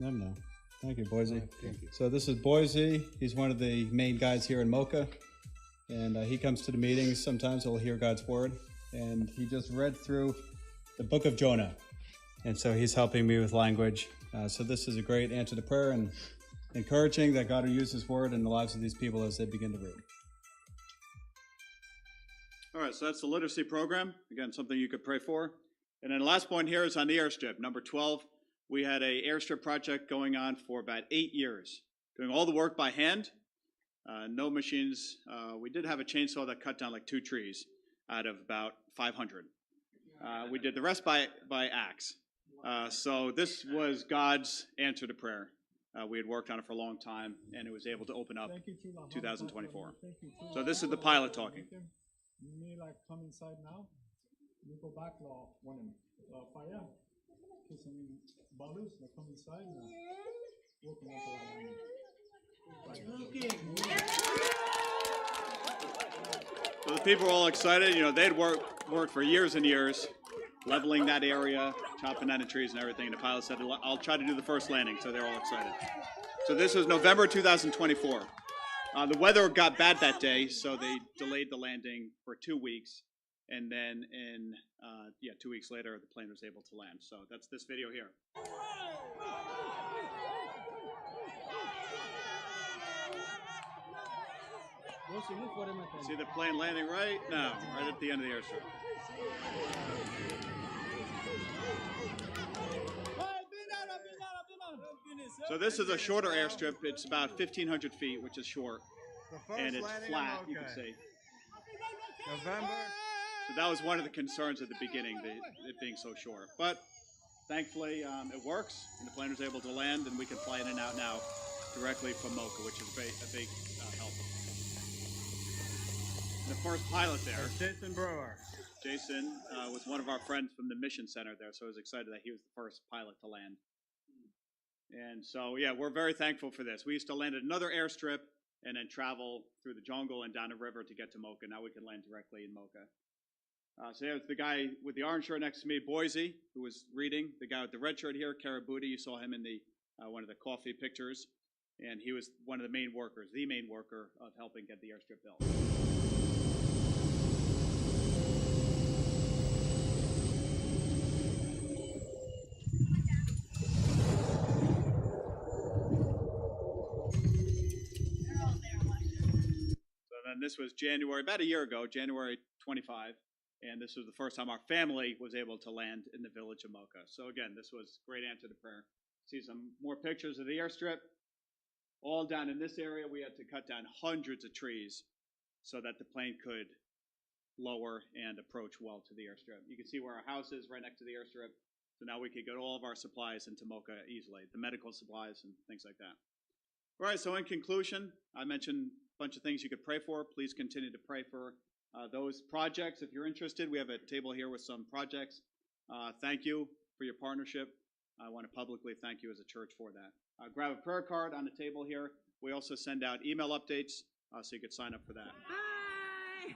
No. Thank you, Boise. Thank you. So this is Boise. He's one of the main guys here in Mocha. And he comes to the meetings. Sometimes he'll hear God's word. And he just read through the book of Jonah. And so he's helping me with language. So this is a great answer to prayer and encouraging that God will use his word in the lives of these people as they begin to read. All right, so that's the literacy program. Again, something you could pray for. And then the last point here is on the airstrip. Number 12, we had an airstrip project going on for about 8 years, doing all the work by hand. No machines. We did have a chainsaw that cut down like 2 trees out of about 500. We did the rest by axe. So this was God's answer to prayer. We had worked on it for a long time, and it was able to open up 2024. So this is the pilot talking. You may like come inside now. You go back when fire. Put some balloons that come inside now. Open up So the people were all excited. You know, they'd worked for years and years, leveling that area, chopping down the trees and everything. And the pilot said, I'll try to do the first landing. So they're all excited. So this was November 2024. The weather got bad that day, so they delayed the landing for 2 weeks. And then 2 weeks later, the plane was able to land. So that's this video here. See the plane landing right now, right at the end of the airstrip. So this is a shorter airstrip. It's about 1,500 feet, which is short, and it's flat, you can see. November. So that was one of the concerns at the beginning, it being so short. But thankfully, it works, and the plane was able to land, and we can fly in and out now directly from Mocha, which is a big help. The first pilot there, Jason Brewer. Jason was one of our friends from the mission center there, so I was excited that he was the first pilot to land. And so, yeah, we're very thankful for this. We used to land at another airstrip and then travel through the jungle and down the river to get to Mocha. Now we can land directly in Mocha. So there's the guy with the orange shirt next to me, Boise, who was reading. The guy with the red shirt here, Caleb Gibello, you saw him in the one of the coffee pictures. And he was one of the main workers, the main worker of helping get the airstrip built. And this was January, about a year ago, January 25, and this was the first time our family was able to land in the village of Mocha. So again, this was great answer to prayer. See some more pictures of the airstrip. All down in this area, we had to cut down hundreds of trees so that the plane could lower and approach well to the airstrip. You can see where our house is right next to the airstrip. So now we could get all of our supplies into Mocha easily, the medical supplies and things like that. All right, so in conclusion, I mentioned a bunch of things you could pray for. Please continue to pray for those projects. If you're interested, we have a table here with some projects. Thank you for your partnership. I want to publicly thank you as a church for that. Grab a prayer card on the table here. We also send out email updates, so you could sign up for that. Hi!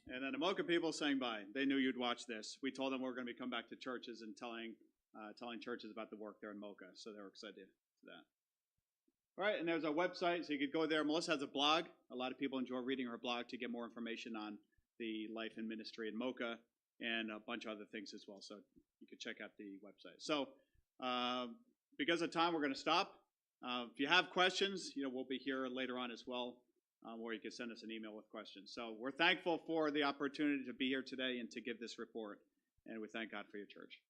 And then the Mocha people saying bye. They knew you'd watch this. We told them we were going to come back to churches and telling churches about the work there in Mocha, so they were excited for that. All right, and there's our website, so you could go there. Melissa has a blog. A lot of people enjoy reading her blog to get more information on the life and ministry in Mocha and a bunch of other things as well. So you could check out the website. So because of time, we're going to stop. If you have questions, we'll be here later on as well, or you can send us an email with questions. So we're thankful for the opportunity to be here today and to give this report, and we thank God for your church.